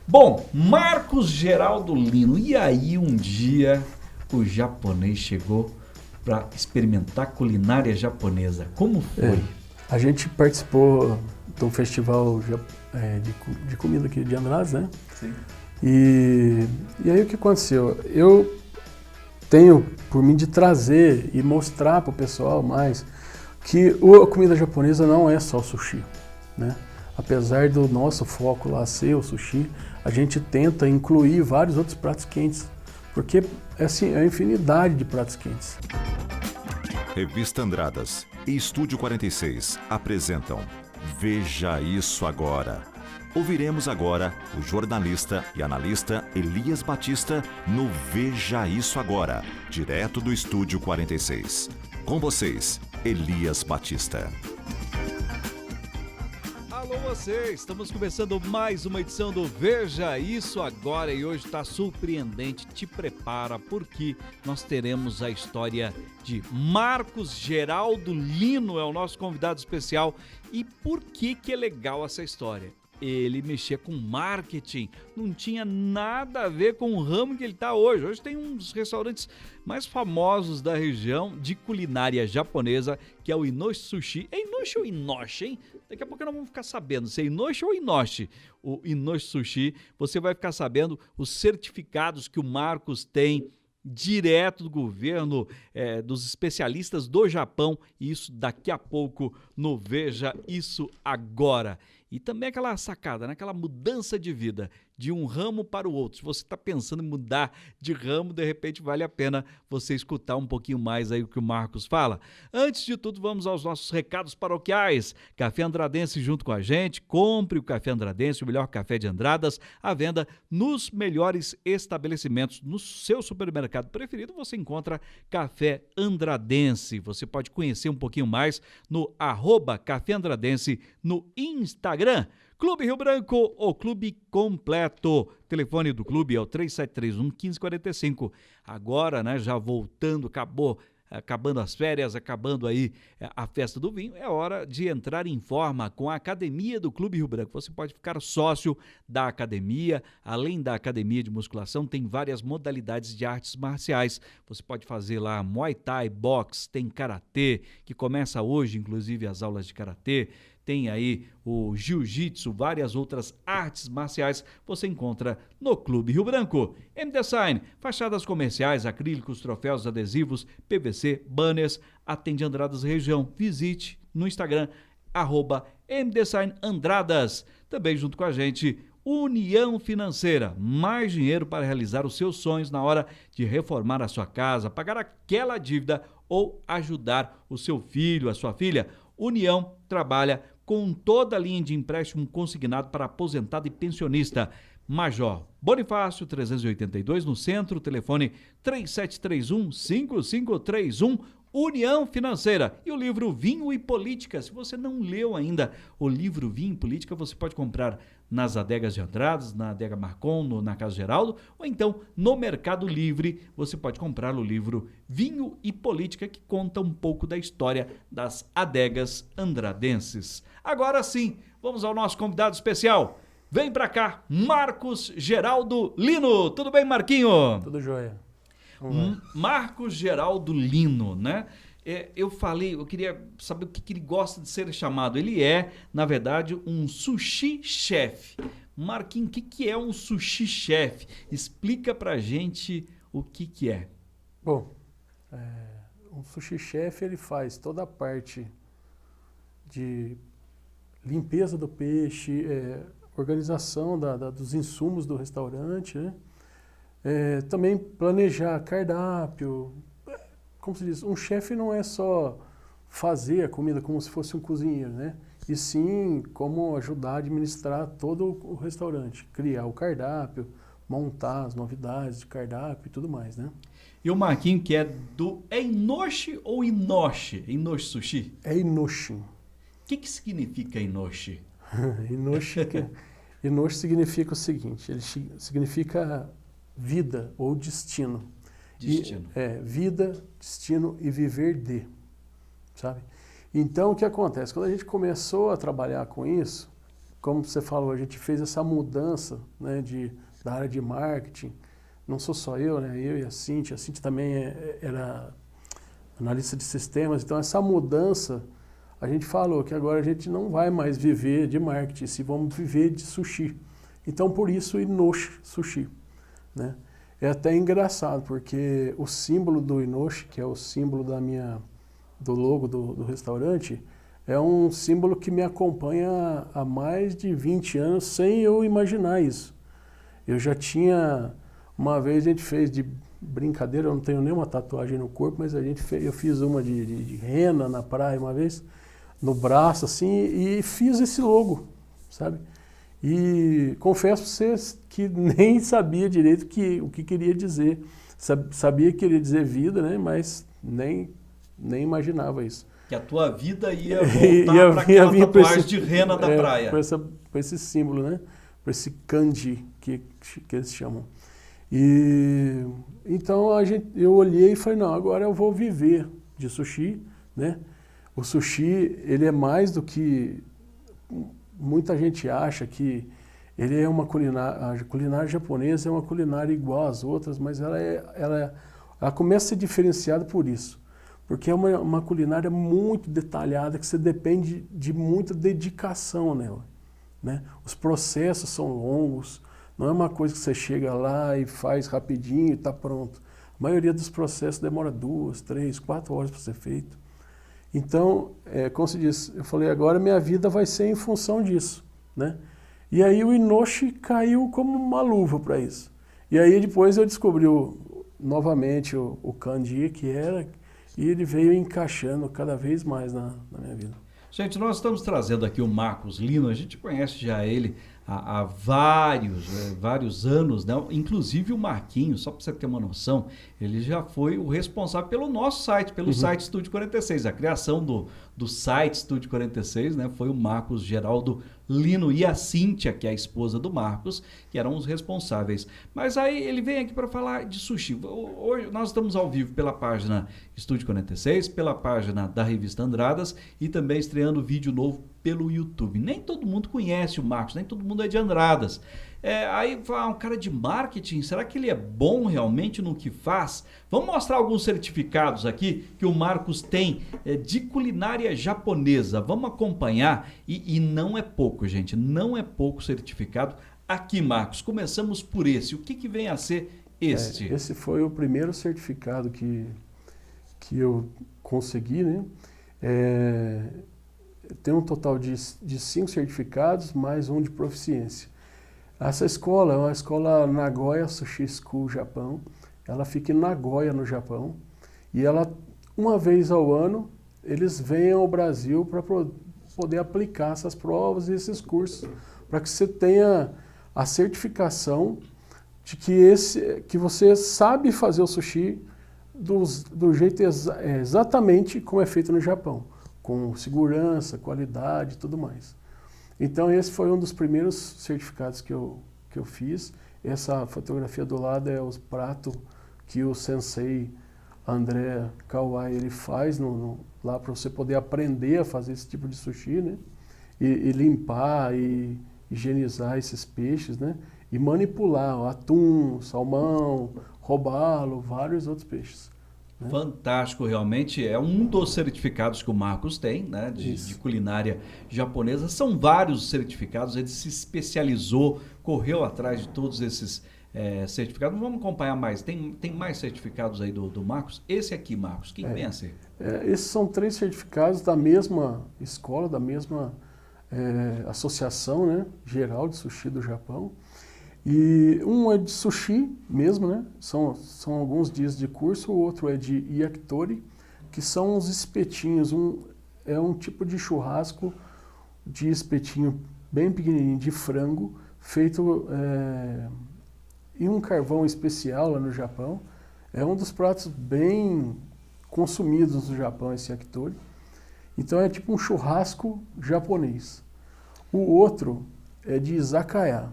Bom, Marcos Geraldo Lino, e aí um dia o japonês chegou para experimentar culinária japonesa. Como foi? A gente participou de um festival de comida aqui de Andradas, né? Sim. E aí o que aconteceu? Eu tenho por mim de trazer e mostrar para o pessoal mais que a comida japonesa não é só o sushi, né? Apesar do nosso foco lá ser o sushi, a gente tenta incluir vários outros pratos quentes, porque assim, é a infinidade de pratos quentes. Revista Andradas e Estúdio 46 apresentam Veja Isso Agora. Ouviremos agora o jornalista e analista Elias Batista no Veja Isso Agora, direto do Estúdio 46. Com vocês, Elias Batista. Alô você, estamos começando mais uma edição do Veja Isso Agora e hoje está surpreendente, te prepara porque nós teremos a história de Marcos Geraldo Lino, é o nosso convidado especial. E por que é legal essa história? Ele mexia com marketing, não tinha nada a ver com o ramo que ele está hoje. Hoje tem um dos restaurantes mais famosos da região de culinária japonesa, que é o Inoshi Sushi. É Inoshi ou Inoshi, hein? Daqui a pouco nós vamos ficar sabendo se é Inoshi ou Inoshi. O Inoshi Sushi, você vai ficar sabendo os certificados que o Marcos tem direto do governo, dos especialistas do Japão, e isso daqui a pouco no Veja Isso Agora. E também aquela sacada, né? Aquela mudança de vida, de um ramo para o outro. Se você está pensando em mudar de ramo, de repente vale a pena você escutar um pouquinho mais aí o que o Marcos fala. Antes de tudo, vamos aos nossos recados paroquiais. Café Andradense junto com a gente. Compre o Café Andradense, o melhor café de Andradas, à venda nos melhores estabelecimentos. No seu supermercado preferido, você encontra Café Andradense. Você pode conhecer um pouquinho mais no @Café Andradense no Instagram. Clube Rio Branco, o clube completo. Telefone do clube é o 3731-1545. Agora, né, já voltando, acabando as férias, acabando aí a festa do vinho, é hora de entrar em forma com a Academia do Clube Rio Branco. Você pode ficar sócio da academia. Além da academia de musculação, tem várias modalidades de artes marciais. Você pode fazer lá Muay Thai, boxe, tem Karatê, que começa hoje, inclusive, as aulas de Karatê. Tem aí o jiu-jitsu, várias outras artes marciais, você encontra no Clube Rio Branco. MDesign, fachadas comerciais, acrílicos, troféus, adesivos, PVC, banners, atende Andradas Região. Visite no Instagram, @MDesignAndradas. Também junto com a gente, União Financeira, mais dinheiro para realizar os seus sonhos na hora de reformar a sua casa, pagar aquela dívida ou ajudar o seu filho, a sua filha. União trabalha com toda a linha de empréstimo consignado para aposentado e pensionista. Major Bonifácio 382 no centro, telefone 3731-5531, União Financeira. E o livro Vinho e Política, se você não leu ainda o livro Vinho e Política, você pode comprar nas adegas de Andradas, na adega Marcon, na Casa Geraldo, ou então no Mercado Livre, você pode comprar o livro Vinho e Política, que conta um pouco da história das adegas andradenses. Agora sim, vamos ao nosso convidado especial. Vem pra cá, Marcos Geraldo Lino. Tudo bem, Marquinho? Tudo jóia. Marcos Geraldo Lino, né? Eu queria saber o que ele gosta de ser chamado. Ele é, na verdade, um sushi chef. Marquinhos, o que é um sushi chef? Explica pra gente o que é. Bom, um sushi chef, ele faz toda a parte de limpeza do peixe, organização dos insumos do restaurante, né? Também planejar cardápio. Como se diz, um chefe não é só fazer a comida como se fosse um cozinheiro, né? E sim como ajudar a administrar todo o restaurante, criar o cardápio, montar as novidades de cardápio e tudo mais, né? E o Marquinhos, que é Inoshi ou Inoshi? Inoshi Sushi? É Inoshi. O que significa Inoshi? Inoshi significa o seguinte, ele significa vida ou destino. Destino. Vida, destino e viver de, sabe? Então, o que acontece? Quando a gente começou a trabalhar com isso, como você falou, a gente fez essa mudança, né, da área de marketing. Não sou só eu, né? Eu e a Cíntia também era analista de sistemas. Então, essa mudança, a gente falou que agora a gente não vai mais viver de marketing, se vamos viver de sushi. Então, por isso, Inoshi Sushi, né? É até engraçado, porque o símbolo do Inoshi, que é o símbolo do logo do restaurante, é um símbolo que me acompanha há mais de 20 anos, sem eu imaginar isso. Eu já tinha... Uma vez a gente fez de brincadeira, eu não tenho nenhuma tatuagem no corpo, mas eu fiz uma de rena na praia uma vez, no braço assim, e fiz esse logo, sabe? E confesso para vocês que nem sabia direito o que queria dizer. Sabia que queria dizer vida, né? Mas nem imaginava isso. Que a tua vida ia voltar para aquela tatuagem de rena da praia. Com esse símbolo, né? Com esse kanji que eles chamam. E então eu olhei e falei, não, agora eu vou viver de sushi, né? O sushi, ele é mais do que muita gente acha, que ele é uma culinária, a culinária japonesa é uma culinária igual às outras, mas ela começa a ser diferenciada por isso, porque é uma culinária muito detalhada, que você depende de muita dedicação nela, né? Os processos são longos. Não é uma coisa que você chega lá e faz rapidinho e está pronto. A maioria dos processos demora 2, 3, 4 horas para ser feito. Então, como se diz, eu falei, agora minha vida vai ser em função disso, né? E aí o Inoshi caiu como uma luva para isso. E aí depois eu descobri novamente o kanji e ele veio encaixando cada vez mais na minha vida. Gente, nós estamos trazendo aqui o Marcos Lino, a gente conhece já ele há vários anos, né? Inclusive o Marquinhos, só para você ter uma noção, ele já foi o responsável pelo nosso site, pelo site Estúdio 46. A criação do site Estúdio 46, né? Foi o Marcos Geraldo Lino e a Cíntia, que é a esposa do Marcos, que eram os responsáveis. Mas aí ele vem aqui para falar de sushi. Hoje nós estamos ao vivo pela página Estúdio 46, pela página da Revista Andradas e também estreando vídeo novo pelo YouTube. Nem todo mundo conhece o Marcos, nem todo mundo é de Andradas. Aí fala, um cara de marketing, será que ele é bom realmente no que faz? Vamos mostrar alguns certificados aqui que o Marcos tem de culinária japonesa. Vamos acompanhar e não é pouco, gente, não é pouco certificado. Aqui, Marcos, começamos por esse. O que vem a ser este? Esse foi o primeiro certificado que eu consegui, né? Tem um total de 5 certificados, mais um de proficiência. Essa escola é uma escola Nagoya Sushi School, Japão. Ela fica em Nagoya, no Japão. E ela, uma vez ao ano, eles vêm ao Brasil para poder aplicar essas provas e esses cursos, para que você tenha a certificação de que você sabe fazer o sushi do jeito exatamente como é feito no Japão, com segurança, qualidade e tudo mais. Então esse foi um dos primeiros certificados que eu fiz. Essa fotografia do lado é os pratos que o sensei André Kawai ele faz lá para você poder aprender a fazer esse tipo de sushi, né? E limpar e higienizar esses peixes, né? E manipular o atum, salmão, robalo, vários outros peixes. Fantástico, realmente é um dos certificados que o Marcos tem, né, de culinária japonesa. São vários certificados, ele se especializou, correu atrás de todos esses certificados. Vamos acompanhar mais, tem mais certificados aí do Marcos? Esse aqui, Marcos, o que vem a ser? Esses são 3 certificados da mesma escola, da mesma associação, né, geral de sushi do Japão. E um é de sushi mesmo, né? São alguns dias de curso, o outro é de yakitori, que são uns espetinhos, é um tipo de churrasco de espetinho bem pequenininho de frango, feito em um carvão especial lá no Japão. É um dos pratos bem consumidos no Japão, esse yakitori. Então é tipo um churrasco japonês. O outro é de izakaya.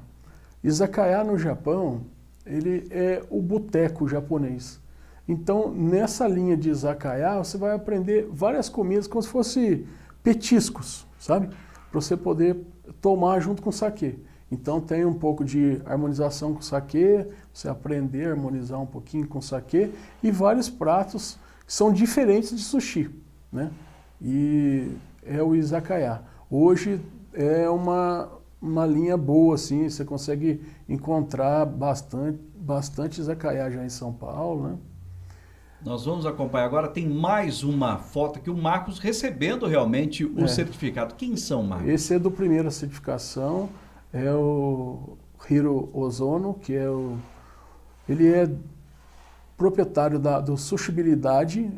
Izakaya no Japão, ele é o boteco japonês. Então, nessa linha de izakaya, você vai aprender várias comidas como se fossem petiscos, sabe? para você poder tomar junto com o saquê. Então tem um pouco de harmonização com o saquê, você aprender a harmonizar um pouquinho com o saquê, e vários pratos que são diferentes de sushi, né? E é o izakaya. Hoje é uma linha boa, assim, você consegue encontrar bastante izakaya já em São Paulo, né? Nós vamos acompanhar agora, tem mais uma foto aqui, o Marcos recebendo realmente o certificado. Quem são, Marcos? Esse é do primeira certificação, é o Hiro Ozono, que ele é proprietário do Sushibilidade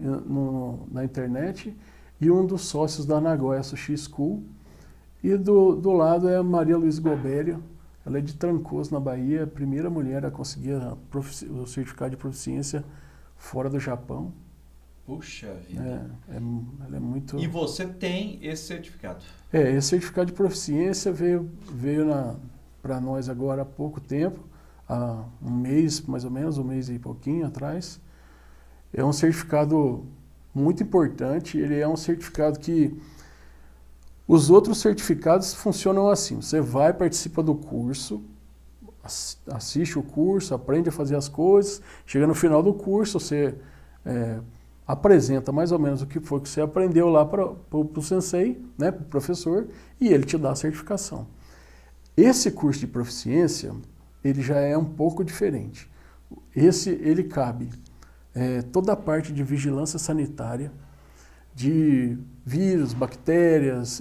na internet e um dos sócios da Nagoya Sushi School. E do lado é a Maria Luiz Gobério, ela é de Trancoso, na Bahia, a primeira mulher a conseguir o certificado de proficiência fora do Japão. Puxa vida. Ela é muito... E você tem esse certificado? Esse certificado de proficiência veio para nós agora há pouco tempo, há um mês, mais ou menos, um mês e pouquinho atrás. É um certificado muito importante, ele é um certificado que... Os outros certificados funcionam assim, você vai, participa do curso, assiste o curso, aprende a fazer as coisas, chega no final do curso, você apresenta mais ou menos o que foi que você aprendeu lá para o sensei, né, para o professor, e ele te dá a certificação. Esse curso de proficiência, ele já é um pouco diferente. Ele cabe toda a parte de vigilância sanitária, de vírus, bactérias,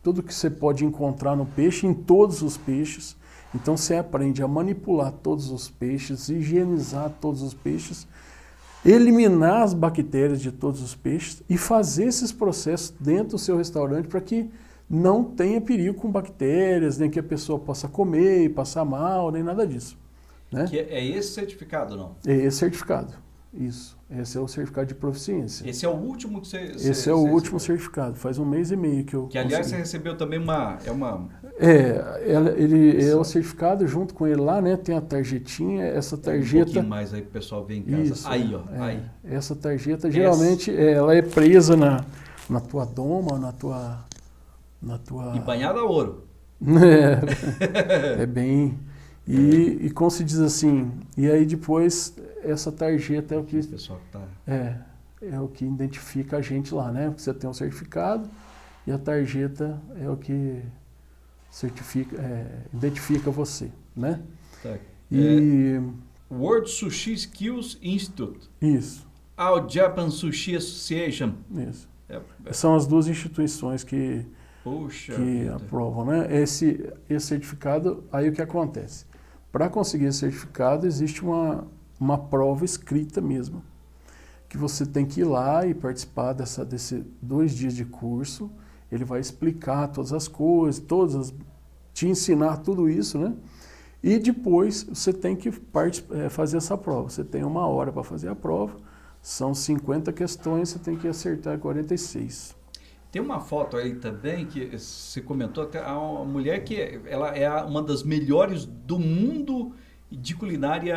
tudo que você pode encontrar no peixe, em todos os peixes. Então você aprende a manipular todos os peixes, higienizar todos os peixes, eliminar as bactérias de todos os peixes e fazer esses processos dentro do seu restaurante para que não tenha perigo com bactérias, nem que a pessoa possa comer e passar mal, nem nada disso, né? Que é esse certificado, não? É esse certificado, isso. Esse é o certificado de proficiência. Esse é o último que você... Esse é o último certificado. Faz um mês e meio que eu Que, aliás, consegui. você recebeu também uma... Ele é o certificado, junto com ele lá, né? Tem a tarjetinha, essa tarjeta... Um pouquinho mais aí pro pessoal ver em casa. Isso, aí, ó. Aí. Essa tarjeta, geralmente, ela é presa na tua doma, na tua... E banhada a ouro. É bem... E como se diz assim, e aí depois essa tarjeta é o que... O pessoal que tá... É o que identifica a gente lá, né? Porque você tem um certificado e a tarjeta é o que identifica você, né? Tá. E... World Sushi Skills Institute. Isso. All Japan Sushi Association. Isso. São as duas instituições que aprovam, né? Esse certificado, aí o que acontece? Para conseguir esse certificado, existe uma prova escrita mesmo, que você tem que ir lá e participar desses 2 dias de curso. Ele vai explicar todas as coisas, te ensinar tudo isso, né? E depois você tem que fazer essa prova. Você tem 1 hora para fazer a prova, são 50 questões, você tem que acertar 46. Tem uma foto aí também que você comentou, até uma mulher que ela é uma das melhores do mundo de culinária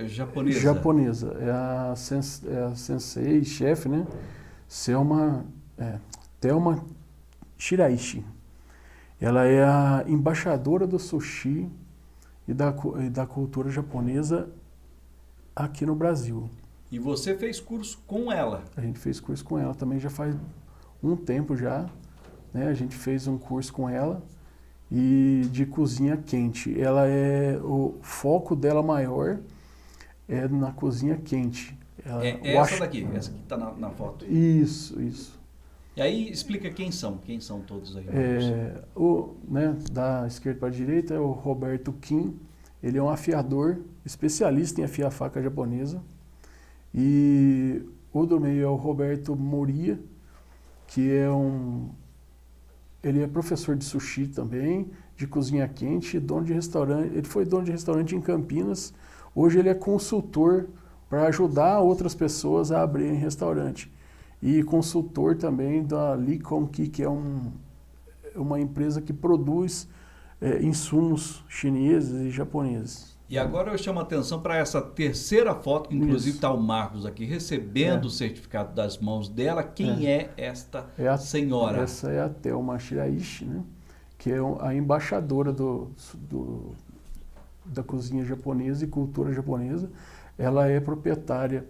japonesa. Japonesa. É a sensei, chefe, né? Thelma Shiraishi. Ela é a embaixadora do sushi e da cultura japonesa aqui no Brasil. E você fez curso com ela? A gente fez curso com ela também já faz um tempo já, né? A gente fez um curso com ela e de cozinha quente. O foco dela maior é na cozinha quente. Essa daqui, essa que está na foto. Isso. E aí explica quem são todos aí. Da esquerda para a direita é o Roberto Kim. Ele é um afiador, especialista em afiar faca japonesa. E o do meio é o Roberto Moria, que ele é professor de sushi também, de cozinha quente, dono de restaurante. Ele foi dono de restaurante em Campinas. Hoje ele é consultor para ajudar outras pessoas a abrirem restaurante. E consultor também da Lee Kong Ki, que é uma empresa que produz insumos chineses e japoneses. E agora eu chamo a atenção para essa terceira foto, que inclusive está o Marcos aqui recebendo o certificado das mãos dela. Quem é esta senhora? Essa é a Thelma Shiraishi, né? Que é a embaixadora da cozinha japonesa e cultura japonesa. Ela é proprietária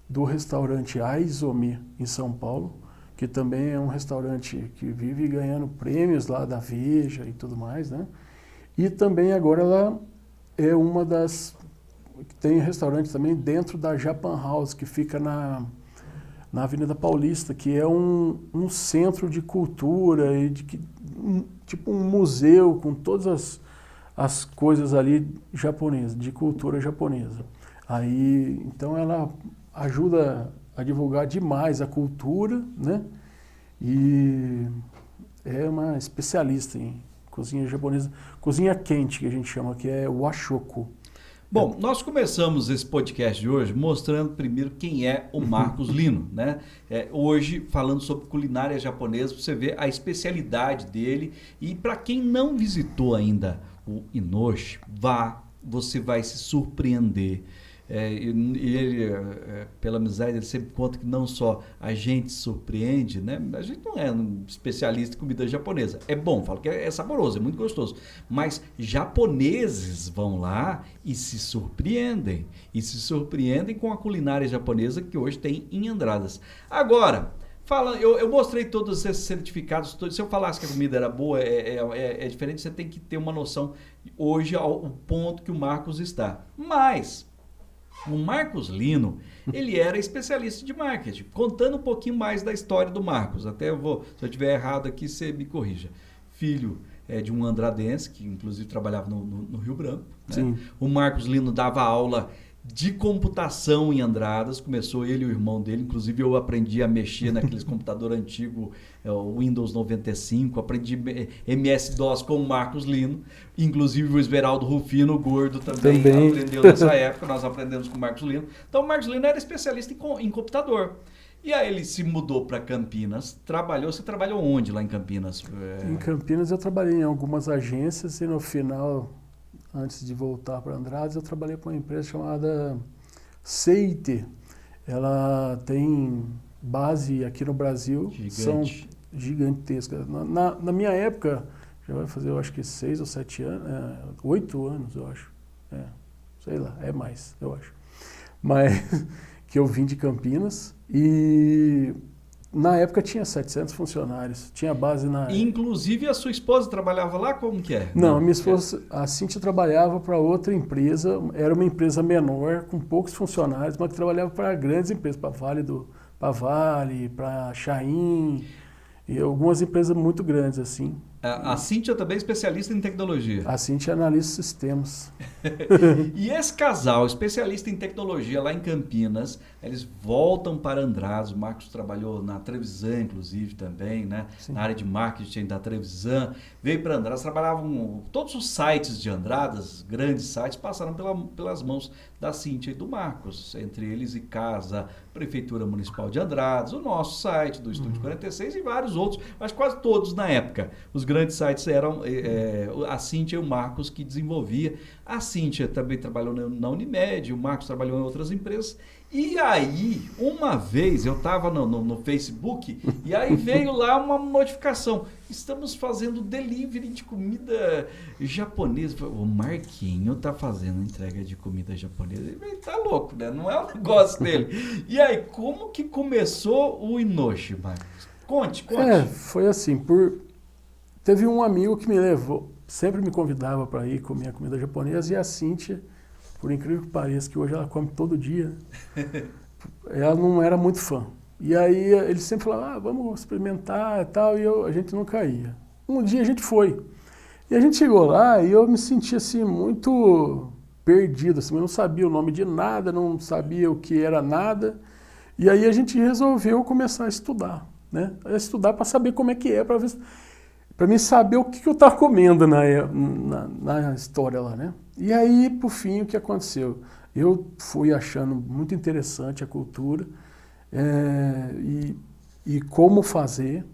do restaurante Aizomi, em São Paulo, que também é um restaurante que vive ganhando prêmios lá da Veja e tudo mais, né? E também agora ela é uma das... Tem restaurante também dentro da Japan House, que fica na Avenida Paulista, que é um centro de cultura, e tipo um museu com todas as coisas ali japonesas, de cultura japonesa. Aí, então ela ajuda a divulgar demais a cultura, né? E é uma especialista em cozinha japonesa, cozinha quente, que a gente chama, que é washoku. Bom, nós começamos esse podcast de hoje mostrando primeiro quem é o Marcos Lino, né? Hoje falando sobre culinária japonesa, você vê a especialidade dele. E para quem não visitou ainda o Inoshi, você vai se surpreender. Ele, pela amizade, ele sempre conta que não só a gente surpreende, né? A gente não é um especialista em comida japonesa. É bom, falo que é saboroso, é muito gostoso. Mas japoneses vão lá e se surpreendem. E se surpreendem com a culinária japonesa que hoje tem em Andradas. Agora, eu mostrei todos esses certificados. Se eu falasse que a comida era boa, é diferente. Você tem que ter uma noção hoje ao ponto que o Marcos está. Mas... o Marcos Lino, ele era especialista de marketing. Contando um pouquinho mais da história do Marcos, se eu estiver errado aqui, você me corrija. Filho de um andradense, que inclusive trabalhava no Rio Branco. Né? O Marcos Lino dava aula de computação em Andradas, começou ele e o irmão dele, inclusive eu aprendi a mexer naqueles computador antigo, o Windows 95, aprendi MS-DOS com o Marcos Lino, inclusive o Esmeraldo Rufino, o gordo, também aprendeu nessa época, nós aprendemos com o Marcos Lino. Então o Marcos Lino era especialista em computador. E aí ele se mudou para Campinas, você trabalhou onde lá em Campinas? Em Campinas eu trabalhei em algumas agências e no final... Antes de voltar para Andradas, eu trabalhei com uma empresa chamada CIT. Ela tem base aqui no Brasil. São gigantescas. Na minha época, já vai fazer, eu acho que 6 ou 7 anos, 8 anos, eu acho. Sei lá, é mais, eu acho. Mas que eu vim de Campinas e... Na época tinha 700 funcionários, tinha base na... Inclusive a sua esposa trabalhava lá, como que é? Não, minha esposa, a Cíntia trabalhava para outra empresa, era uma empresa menor, com poucos funcionários, mas que trabalhava para grandes empresas, para Vale, para Chain, e algumas empresas muito grandes, assim. A Cíntia também é especialista em tecnologia. A Cíntia é analista de sistemas. E esse casal, especialista em tecnologia lá em Campinas, eles voltam para Andradas. O Marcos trabalhou na Trevisan, inclusive, também, né? Na área de marketing da Trevisan. Veio para Andradas, trabalhavam... Todos os sites de Andradas, grandes sites, passaram pelas mãos da Cíntia e do Marcos. Entre eles Icasa, Prefeitura Municipal de Andradas, o nosso site do Estúdio 46 e vários outros, mas quase todos na época. Os grandes sites eram a Cíntia e o Marcos que desenvolvia. A Cíntia também trabalhou na Unimed, o Marcos trabalhou em outras empresas. E aí, uma vez, eu estava no Facebook e aí veio lá uma notificação. Estamos fazendo delivery de comida japonesa. O Marquinho tá fazendo entrega de comida japonesa. Ele tá louco, né? Não é o negócio dele. E aí, como que começou o Inoshi, Marcos? Conte. Foi assim, teve um amigo que me levou, sempre me convidava para ir comer a comida japonesa, e a Cíntia, por incrível que pareça, que hoje ela come todo dia, ela não era muito fã. E aí ele sempre falava, vamos experimentar e tal, e a gente nunca ia. Um dia a gente foi. E a gente chegou lá e eu me senti assim muito perdido, assim, eu não sabia o nome de nada, não sabia o que era nada. E aí a gente resolveu começar a estudar, né? A estudar para saber como é que é, para mim saber o que eu estava comendo na história lá, né? E aí, por fim, o que aconteceu? Eu fui achando muito interessante a cultura e como fazer.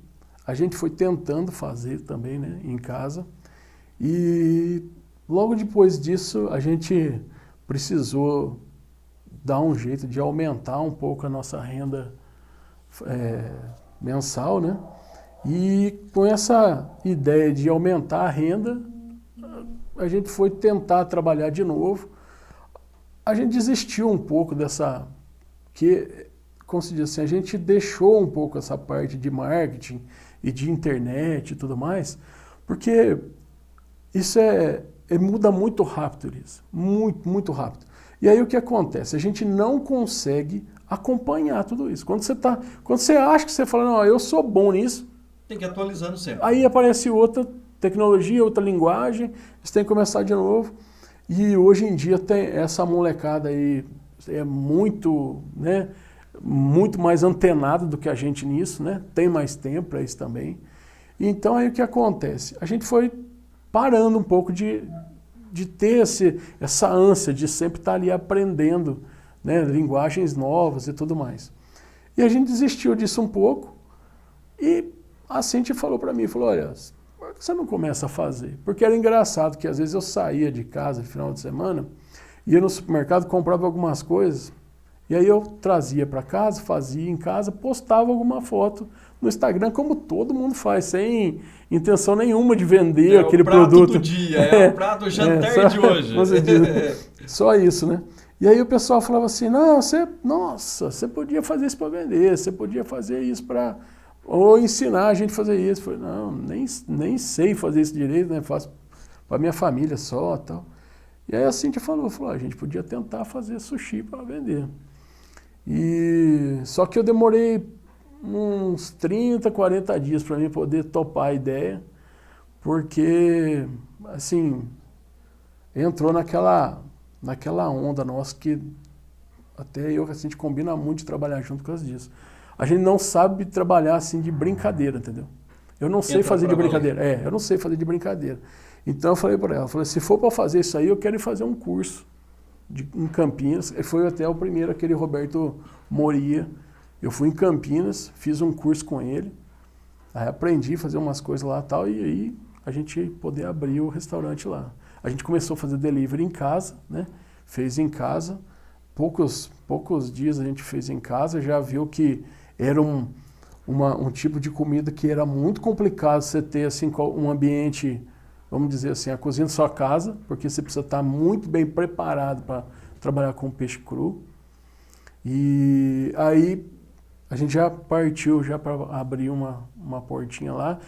A gente foi tentando fazer também, né, em casa. E logo depois disso, a gente precisou dar um jeito de aumentar um pouco a nossa renda mensal, né? E com essa ideia de aumentar a renda, a gente foi tentar trabalhar de novo. A gente desistiu um pouco dessa... como se diz assim, a gente deixou um pouco essa parte de marketing e de internet e tudo mais, porque isso muda muito rápido, isso. Muito, muito rápido. E aí o que acontece? A gente não consegue acompanhar tudo isso. Quando você acha que você fala, não, eu sou bom nisso, tem que ir atualizando sempre. Aí aparece outra tecnologia, outra linguagem, você tem que começar de novo. E hoje em dia tem essa molecada aí muito, né, muito mais antenada do que a gente nisso, né? Tem mais tempo para isso também. Então aí o que acontece? A gente foi parando um pouco de ter essa ânsia de sempre estar ali aprendendo, né, linguagens novas e tudo mais. E a gente desistiu disso um pouco e a Cíntia falou para mim, falou, olha, por que você não começa a fazer? Porque era engraçado que às vezes eu saía de casa no final de semana, ia no supermercado, comprava algumas coisas, e aí eu trazia para casa, fazia em casa, postava alguma foto no Instagram, como todo mundo faz, sem intenção nenhuma de vender aquele produto. É o prato do dia, é o prato jantar de hoje. Só isso, né? E aí o pessoal falava assim, não, você podia fazer isso para vender, você podia fazer isso para... Ou ensinar a gente a fazer isso. Eu falei, não, nem sei fazer isso direito, né? Faço para minha família só e tal. E aí a Cíntia falou, a gente podia tentar fazer sushi para vender. Só que eu demorei uns 30, 40 dias para mim poder topar a ideia, porque, assim, entrou naquela onda nossa que até eu, a gente combina muito de trabalhar junto por causa disso. A gente não sabe trabalhar assim de brincadeira, entendeu? Eu não sei fazer de brincadeira. Eu não sei fazer de brincadeira. Então eu falei para ela, se for para fazer isso aí, eu quero ir fazer um curso em Campinas. Foi até o primeiro, aquele Roberto Moria. Eu fui em Campinas, fiz um curso com ele, aí aprendi a fazer umas coisas lá e tal, e aí a gente poder abrir o restaurante lá. A gente começou a fazer delivery em casa, né? Fez em casa. Poucos dias a gente fez em casa, já viu que era um tipo de comida que era muito complicado você ter assim, um ambiente, vamos dizer assim, a cozinha da sua casa, porque você precisa estar muito bem preparado para trabalhar com peixe cru. E aí a gente já partiu já para abrir uma portinha lá.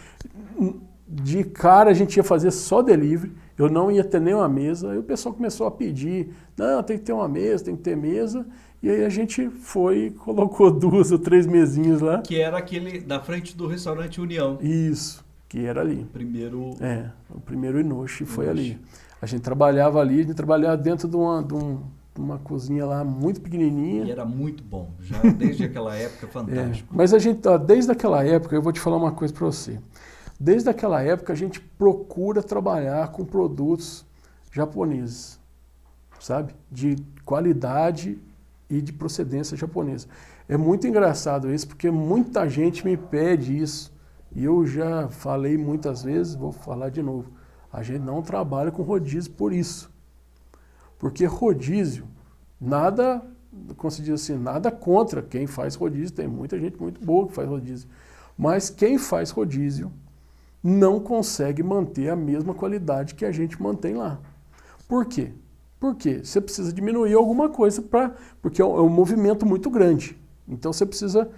De cara a gente ia fazer só delivery, eu não ia ter nenhuma mesa, aí o pessoal começou a pedir, não, tem que ter uma mesa, tem que ter mesa, e aí a gente foi, colocou 2 ou 3 mesinhas lá. Que era aquele da frente do restaurante União. Isso, que era ali. O primeiro Inoshi foi ali. A gente trabalhava ali, a gente trabalhava dentro de uma cozinha lá muito pequenininha. E era muito bom, já desde aquela época, fantástico. Mas a gente, desde aquela época, eu vou te falar uma coisa para você. Desde aquela época a gente procura trabalhar com produtos japoneses, sabe? De qualidade e de procedência japonesa. É muito engraçado isso, porque muita gente me pede isso. E eu já falei muitas vezes, vou falar de novo. A gente não trabalha com rodízio por isso. Porque rodízio, nada, como se diz assim, nada contra quem faz rodízio. Tem muita gente muito boa que faz rodízio. Mas quem faz rodízio não consegue manter a mesma qualidade que a gente mantém lá. Por quê? Porque você precisa diminuir alguma coisa porque é um movimento muito grande. Então você precisa...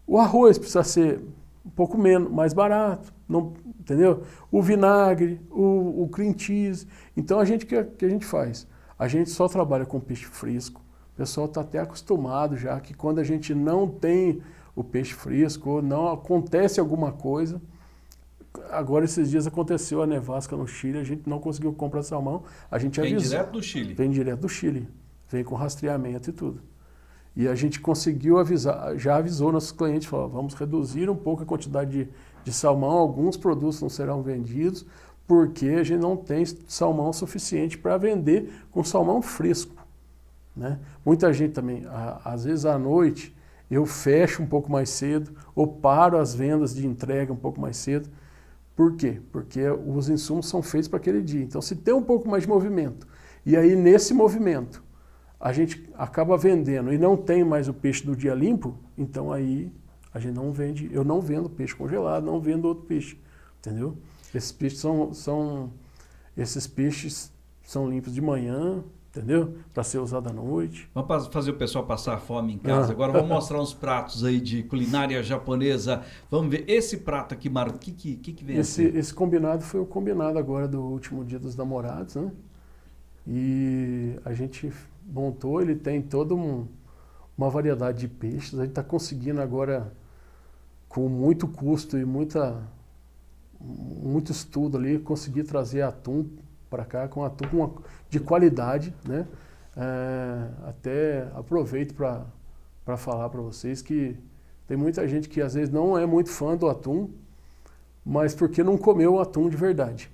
O arroz precisa ser um pouco mais barato, não, entendeu? O vinagre, o cream cheese. Então o que a gente faz? A gente só trabalha com peixe fresco. O pessoal está até acostumado já que quando a gente não tem o peixe fresco ou não acontece alguma coisa... Agora, esses dias aconteceu a nevasca no Chile, a gente não conseguiu comprar salmão, a gente avisou. Vem direto do Chile? Vem direto do Chile, vem com rastreamento e tudo. E a gente conseguiu avisar, já avisou nossos clientes, falou, vamos reduzir um pouco a quantidade de salmão, alguns produtos não serão vendidos, porque a gente não tem salmão suficiente para vender com salmão fresco. Né? Muita gente também, às vezes à noite, eu fecho um pouco mais cedo, ou paro as vendas de entrega um pouco mais cedo, Por quê? Porque os insumos são feitos para aquele dia. Então, se tem um pouco mais de movimento, e aí nesse movimento a gente acaba vendendo e não tem mais o peixe do dia limpo, então aí a gente não vende, eu não vendo peixe congelado, não vendo outro peixe, entendeu? Esses peixes são limpos de manhã, entendeu? Para ser usado à noite. Vamos fazer o pessoal passar fome em casa. Agora vamos mostrar uns pratos aí de culinária japonesa. Vamos ver esse prato aqui, Marco. O que vem esse combinado foi o combinado agora do último Dia dos Namorados, né? E a gente montou, ele tem toda uma variedade de peixes. A gente está conseguindo agora, com muito custo e muito estudo ali, conseguir trazer atum para cá, com atum de qualidade, né? Até aproveito para falar para vocês que tem muita gente que às vezes não é muito fã do atum, mas porque não comeu o atum de verdade.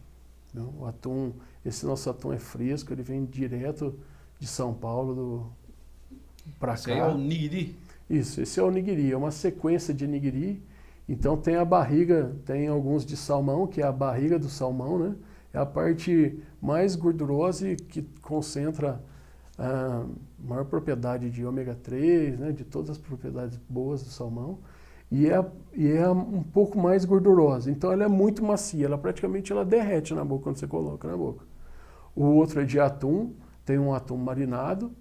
O atum, esse nosso atum é fresco, ele vem direto de São Paulo para cá. Esse aí é o nigiri? Isso, esse é o nigiri, é uma sequência de nigiri. Então tem a barriga, tem alguns de salmão, que é a barriga do salmão, né? É a parte mais gordurosa e que concentra a maior propriedade de ômega 3, né? De todas as propriedades boas do salmão. E é um pouco mais gordurosa, então ela é muito macia, ela praticamente derrete na boca quando você coloca na boca. O outro é de atum, tem um atum marinado,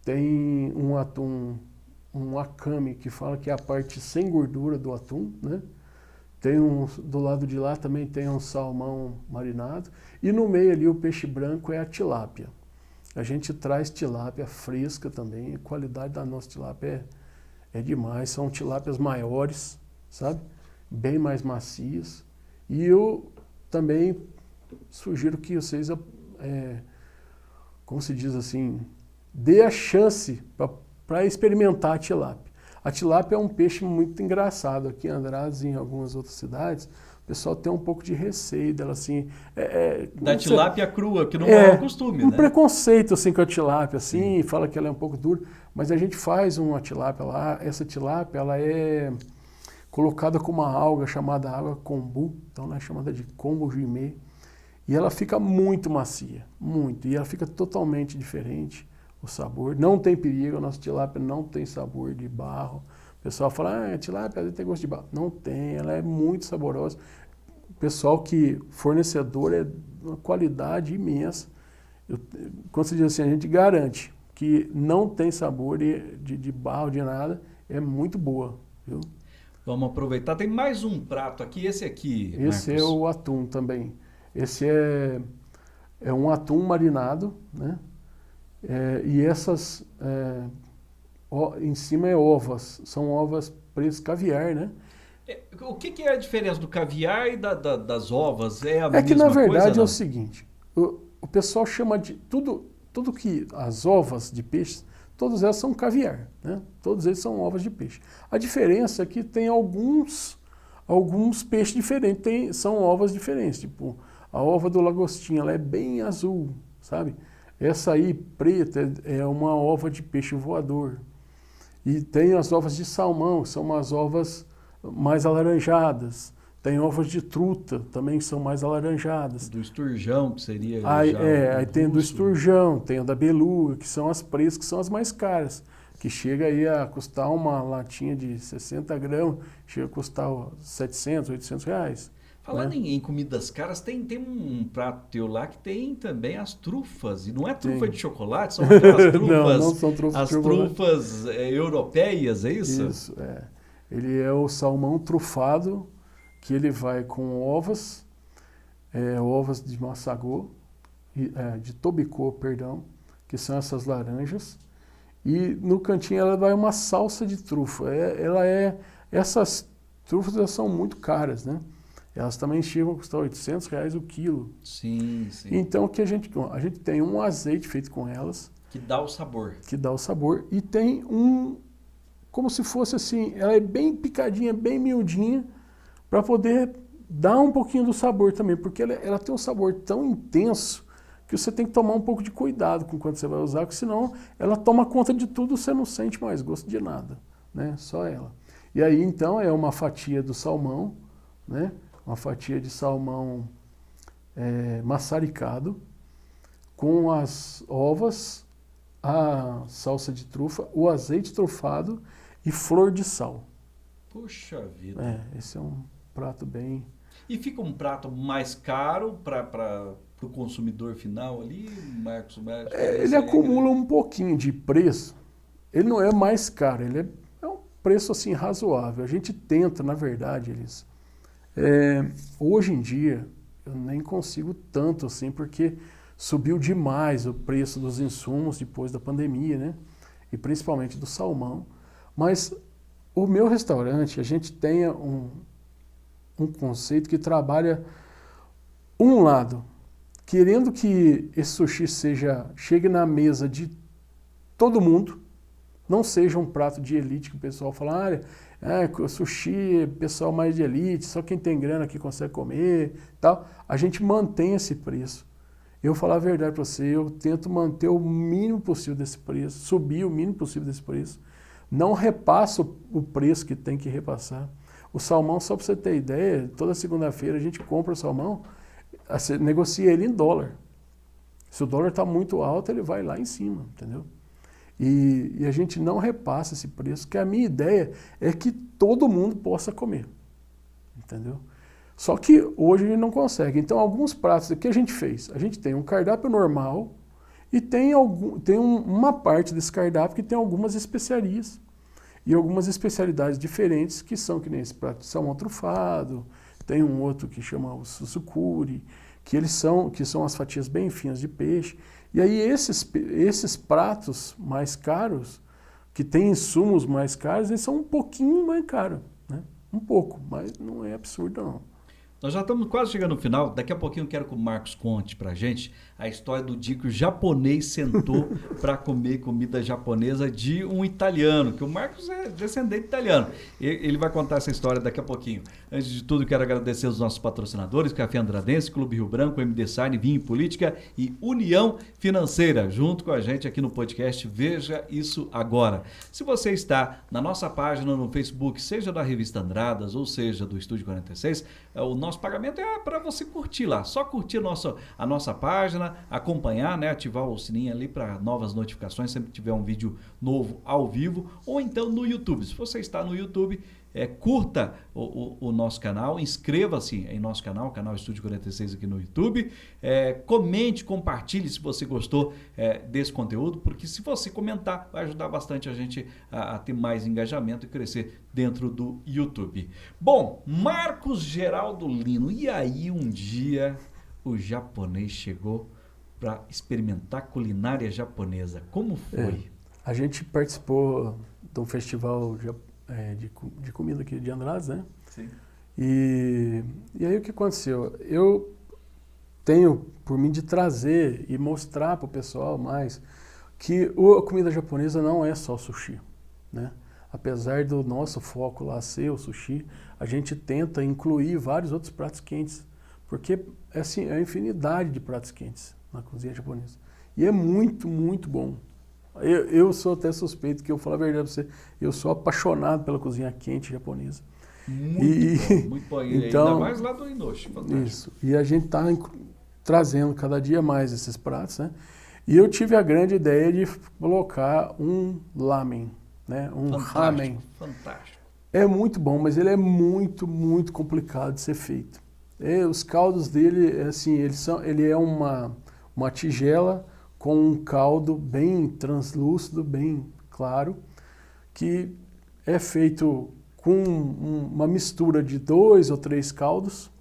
tem um atum, um akame, que fala que é a parte sem gordura do atum, né? Tem do lado de lá também tem um salmão marinado, e no meio ali o peixe branco é a tilápia. A gente traz tilápia fresca também, a qualidade da nossa tilápia é demais, são tilápias maiores, sabe? Bem mais macias. E eu também sugiro que vocês, como se diz assim, dê a chance para experimentar a tilápia. A tilápia é um peixe muito engraçado. Aqui em Andradas e em algumas outras cidades, o pessoal tem um pouco de receio dela, assim... da tilápia crua, que não é o costume, um né? Preconceito, assim, com a tilápia, assim, fala que ela é um pouco dura, mas a gente faz uma tilápia lá, essa tilápia, ela é colocada com uma alga chamada alga kombu, então ela é chamada de kombu jime, e ela fica muito macia, muito, e ela fica totalmente diferente, o sabor, não tem perigo, a nossa tilápia não tem sabor de barro. O pessoal fala, tilápia tem gosto de barro. Não tem, ela é muito saborosa. O pessoal fornecedor é uma qualidade imensa. Quando você diz assim, a gente garante que não tem sabor de barro, de nada, é muito boa, viu? Vamos aproveitar, tem mais um prato aqui, esse aqui, Esse Marcos. é o atum também. Esse é um atum marinado, né? E essas, em cima é ovas, são ovas presas, caviar, né? O que é a diferença do caviar e das ovas? É a mesma coisa? É que na verdade coisa, é o seguinte, o pessoal chama de tudo que as ovas de peixe, todas elas são caviar, né? Todos eles são ovas de peixe. A diferença é que tem alguns peixes diferentes, são ovas diferentes, tipo a ova do lagostim, ela é bem azul, sabe? Essa aí, preta, é uma ova de peixe voador. E tem as ovas de salmão, que são umas ovas mais alaranjadas. Tem ovas de truta, também são mais alaranjadas. Do esturjão, que seria aí tem do esturjão, tem a da beluga, que são as pretas, que são as mais caras. Que chega aí a custar uma latinha de 60 gramas, chega a custar 700, 800 reais. Falando em comidas caras, tem um prato teu lá que tem também as trufas. E não é trufa de chocolate, são aquelas trufas. Não são trufas de chocolate. As trufas europeias, é isso? Isso, é. Ele é o salmão trufado, que ele vai com ovas de massagô, de tobicô, perdão, que são essas laranjas. E no cantinho ela vai uma salsa de trufa. Essas trufas elas são muito caras, né? Elas também chegam a custar R$800 o quilo. Sim, sim. Então, o que a gente tem um azeite feito com elas. Que dá o sabor. Que dá o sabor. E tem como se fosse assim, ela é bem picadinha, bem miudinha, para poder dar um pouquinho do sabor também. Porque ela tem um sabor tão intenso que você tem que tomar um pouco de cuidado com quando você vai usar, porque senão ela toma conta de tudo, você não sente mais gosto de nada, né? Só ela. E aí, então, é uma fatia do salmão, né? uma fatia de salmão maçaricado, com as ovas, a salsa de trufa, o azeite trufado e flor de sal. Puxa vida. Esse é um prato bem... E fica um prato mais caro para o consumidor final ali, Marcos? Ele acumula um pouquinho de preço. Ele não é mais caro, ele é um preço assim razoável. A gente tenta, na verdade, hoje em dia, eu nem consigo tanto assim, porque subiu demais o preço dos insumos depois da pandemia, né? E principalmente do salmão. Mas o meu restaurante, a gente tem um conceito que trabalha um lado, querendo que esse sushi chegue na mesa de todo mundo, não seja um prato de elite que o pessoal fala, sushi é pessoal mais de elite, só quem tem grana aqui consegue comer, tal. A gente mantém esse preço. Eu vou falar a verdade para você, eu tento manter o mínimo possível desse preço, subir o mínimo possível desse preço. Não repasso o preço que tem que repassar. O salmão, só para você ter ideia, toda segunda-feira a gente compra o salmão, você negocia ele em dólar. Se o dólar está muito alto, ele vai lá em cima, entendeu? E a gente não repassa esse preço, que a minha ideia é que todo mundo possa comer, entendeu? Só que hoje a gente não consegue. Então, alguns pratos, o que a gente fez? A gente tem um cardápio normal e tem uma parte desse cardápio que tem algumas especiarias e algumas especialidades diferentes, que são que nem esse prato de salmão trufado, tem um outro que chama o susukuri, que são as fatias bem finas de peixe. E aí esses pratos mais caros, que têm insumos mais caros, eles são um pouquinho mais caros, né? Um pouco, mas não é absurdo não. Nós já estamos quase chegando no final. Daqui a pouquinho eu quero que o Marcos conte pra gente a história do dia que o japonês sentou para comer comida japonesa de um italiano, que o Marcos é descendente italiano. Ele vai contar essa história daqui a pouquinho. Antes de tudo, quero agradecer os nossos patrocinadores, Café Andradense, Clube Rio Branco, MD Sign, Vinho e Política e União Financeira, junto com a gente aqui no podcast Veja Isso Agora. Se você está na nossa página no Facebook, seja da Revista Andradas ou seja do Estúdio 46, o nosso pagamento é para você curtir lá. Só curtir a nossa página, acompanhar, né, ativar o sininho ali para novas notificações, sempre que tiver um vídeo novo ao vivo, ou então no YouTube. Se você está no YouTube, curta o nosso canal, inscreva-se em nosso canal Estúdio 46 aqui no YouTube, comente, compartilhe se você gostou desse conteúdo, porque se você comentar, vai ajudar bastante a gente a ter mais engajamento e crescer dentro do YouTube. Bom, Marcos Geraldo Lino, e aí um dia o japonês chegou para experimentar culinária japonesa. Como foi? A gente participou de um festival de comida aqui de Andradas, né? Sim. E aí o que aconteceu? Eu tenho por mim de trazer e mostrar para o pessoal mais que a comida japonesa não é só o sushi, né? Apesar do nosso foco lá ser o sushi, a gente tenta incluir vários outros pratos quentes, porque assim, é a infinidade de pratos quentes na cozinha japonesa. E é muito, muito bom. Eu sou até suspeito, que eu falo a verdade para você, eu sou apaixonado pela cozinha quente japonesa. Muito bom. Então, ainda mais lá do Inoshi, fantástico. Isso. E a gente está trazendo cada dia mais esses pratos, né? E eu tive a grande ideia de colocar um lamen, né? Ramen. Fantástico. É muito bom, mas ele é muito, muito complicado de ser feito. Os caldos dele, assim, ele é uma tigela com um caldo bem translúcido, bem claro, que é feito com uma mistura de 2 ou 3 caldos.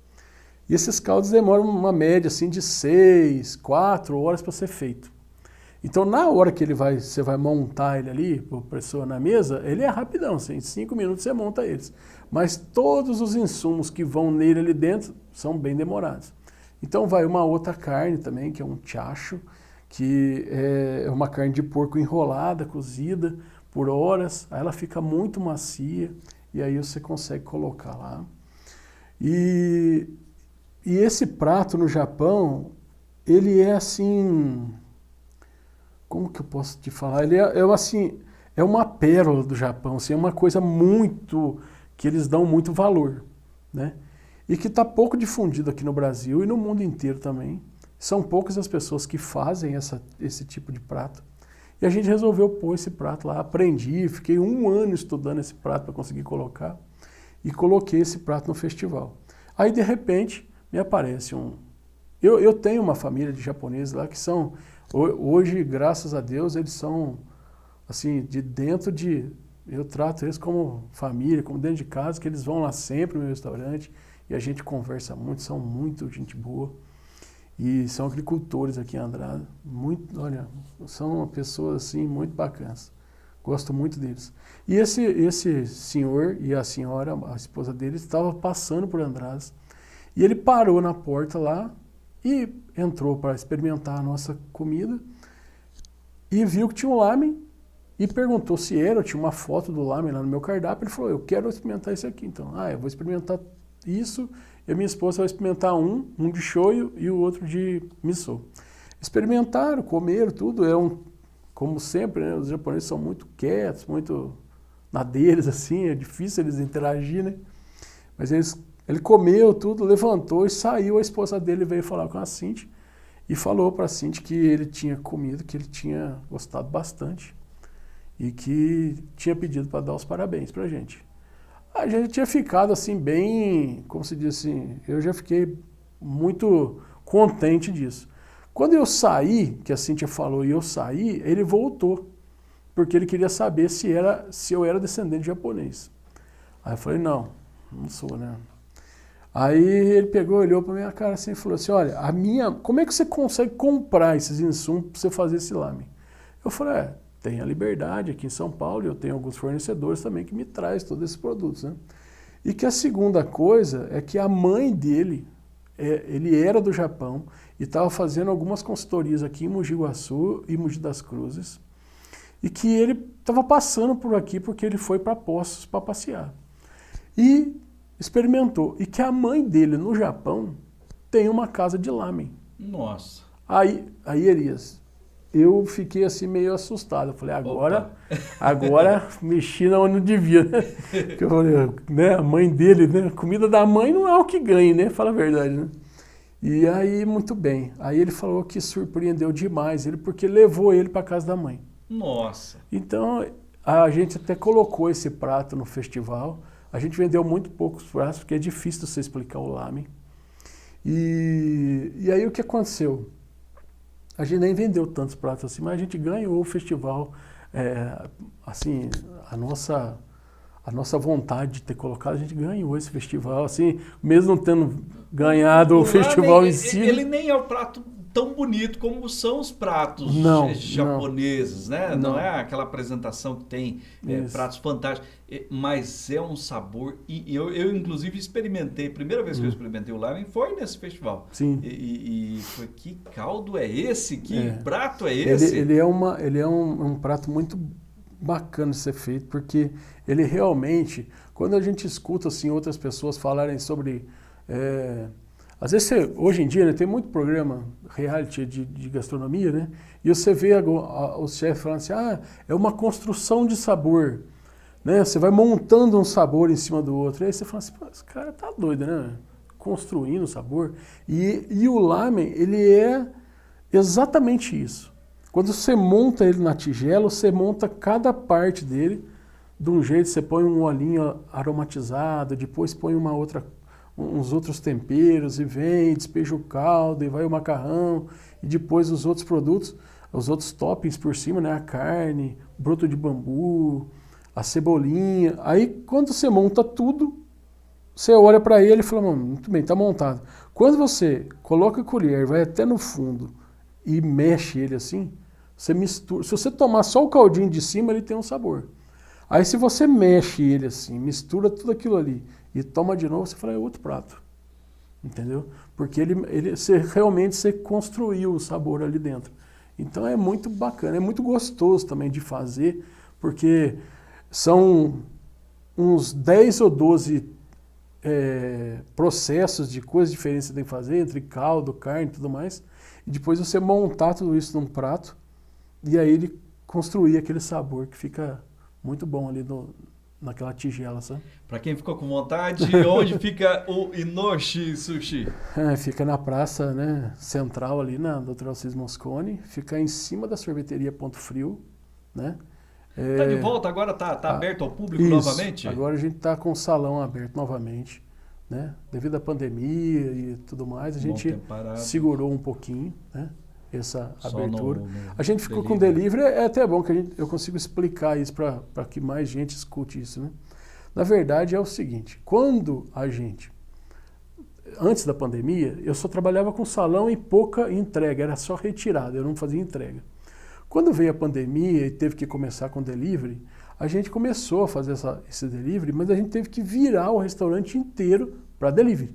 E esses caldos demoram uma média assim, de 6, 4 horas para ser feito. Então, na hora que você vai montar ele ali, por pessoa na mesa, ele é rapidão, assim, em 5 minutos você monta eles. Mas todos os insumos que vão nele ali dentro são bem demorados. Então vai uma outra carne também, que é um chacho, que é uma carne de porco enrolada, cozida por horas, aí ela fica muito macia, e aí você consegue colocar lá. E esse prato no Japão, ele é assim... Como que eu posso te falar? Ele assim, é uma pérola do Japão, assim, é uma coisa muito... que eles dão muito valor, né? e que está pouco difundido aqui no Brasil e no mundo inteiro também. São poucas as pessoas que fazem esse tipo de prato. E a gente resolveu pôr esse prato lá, aprendi, fiquei 1 ano estudando esse prato para conseguir colocar e coloquei esse prato no festival. Aí, de repente, me aparece Eu tenho uma família de japoneses lá que são, hoje, graças a Deus, eles são, assim, de dentro de... Eu trato eles como família, como dentro de casa, que eles vão lá sempre no meu restaurante e a gente conversa muito, são muito gente boa. E são agricultores aqui em Andrada, olha, são pessoas assim muito bacanas, gosto muito deles. E esse senhor e a senhora, a esposa dele, estavam passando por Andradas e ele parou na porta lá e entrou para experimentar a nossa comida e viu que tinha um lamen e perguntou se era, eu tinha uma foto do lamen lá no meu cardápio, ele falou, eu quero experimentar isso aqui, então, eu vou experimentar isso. E a minha esposa vai experimentar um de shoyu e o outro de miso. Experimentaram, comeram, tudo. Como sempre, né, os japoneses são muito quietos, muito na deles, assim, é difícil eles interagir, né? Mas ele comeu tudo, levantou e saiu. A esposa dele veio falar com a Cintia e falou para a Cintia que ele tinha comido, que ele tinha gostado bastante e que tinha pedido para dar os parabéns para a gente. A gente tinha ficado assim bem, como se diz assim, eu já fiquei muito contente disso. Quando eu saí, que a Cíntia falou e eu saí, ele voltou, porque ele queria saber se eu era descendente de japonês. Aí eu falei, não sou, né? Aí ele pegou, olhou para minha cara assim e falou assim, olha, como é que você consegue comprar esses insumos para você fazer esse lamen? Eu falei, tem a Liberdade aqui em São Paulo, e eu tenho alguns fornecedores também que me trazem todos esses produtos, né? E que a segunda coisa é que a mãe dele, ele era do Japão e estava fazendo algumas consultorias aqui em Mogi Guaçu e Mogi das Cruzes, e que ele estava passando por aqui porque ele foi para Poços para passear. E experimentou. E que a mãe dele no Japão tem uma casa de lamen. Nossa. Aí Elias, eu fiquei assim meio assustado. Eu falei, agora mexi na onde não devia, né? Porque eu falei, né, a mãe dele, né? A comida da mãe não é o que ganha, né? Fala a verdade, né? E aí, muito bem. Aí ele falou que surpreendeu demais ele, porque levou ele para casa da mãe. Nossa. Então, a gente até colocou esse prato no festival. A gente vendeu muito poucos pratos, porque é difícil você explicar o lamen. E aí o que aconteceu? A gente nem vendeu tantos pratos assim, mas a gente ganhou o festival. Assim, a nossa vontade de ter colocado, a gente ganhou esse festival, assim, mesmo não tendo ganhado o festival em si. Ele nem é o prato tão bonito como são os pratos japoneses, né? Não é aquela apresentação que tem pratos fantásticos, mas é um sabor. E eu inclusive experimentei, a primeira vez que eu experimentei o lamen foi nesse festival. Sim. E foi, que caldo é esse? Que prato é esse? Ele é um prato muito bacana de ser feito, porque ele realmente, quando a gente escuta assim, outras pessoas falarem sobre... às vezes, hoje em dia, né, tem muito programa reality de gastronomia, né? E você vê os chefes falando assim, é uma construção de sabor, né? Você vai montando um sabor em cima do outro. E aí você fala assim, pô, esse cara tá doido, né? Construindo sabor. E o lamen, ele é exatamente isso. Quando você monta ele na tigela, você monta cada parte dele de um jeito, você põe um olhinho aromatizado, depois põe uns outros temperos e vem, despeja o caldo e vai o macarrão e depois os outros produtos, os outros toppings por cima, né? A carne, broto de bambu, a cebolinha. Aí quando você monta tudo, você olha para ele e fala, muito bem, tá montado. Quando você coloca a colher, vai até no fundo e mexe ele assim, você mistura. Se você tomar só o caldinho de cima, ele tem um sabor. Aí se você mexe ele assim, mistura tudo aquilo ali e toma de novo, você fala, é outro prato. Entendeu? Porque realmente você construiu o sabor ali dentro. Então é muito bacana, é muito gostoso também de fazer, porque são uns 10 ou 12 processos de coisas diferentes que você tem que fazer, entre caldo, carne e tudo mais, e depois você montar tudo isso num prato, e aí ele construir aquele sabor que fica muito bom ali naquela tigela, sabe? Para quem ficou com vontade, onde fica o Inoshi Sushi? Fica na praça, né, central ali na Dr. Alcides Mosconi, fica em cima da sorveteria Ponto Frio, né? Tá de volta agora? Tá aberto ao público isso, novamente? Agora a gente está com o salão aberto novamente, né? Devido à pandemia e tudo mais, a gente segurou um pouquinho, né? Essa abertura. A gente ficou com delivery, é até bom que eu consigo explicar isso para que mais gente escute isso, né? Na verdade é o seguinte, antes da pandemia, eu só trabalhava com salão e pouca entrega, era só retirada, eu não fazia entrega. Quando veio a pandemia e teve que começar com delivery, a gente começou a fazer esse delivery, mas a gente teve que virar o restaurante inteiro para delivery.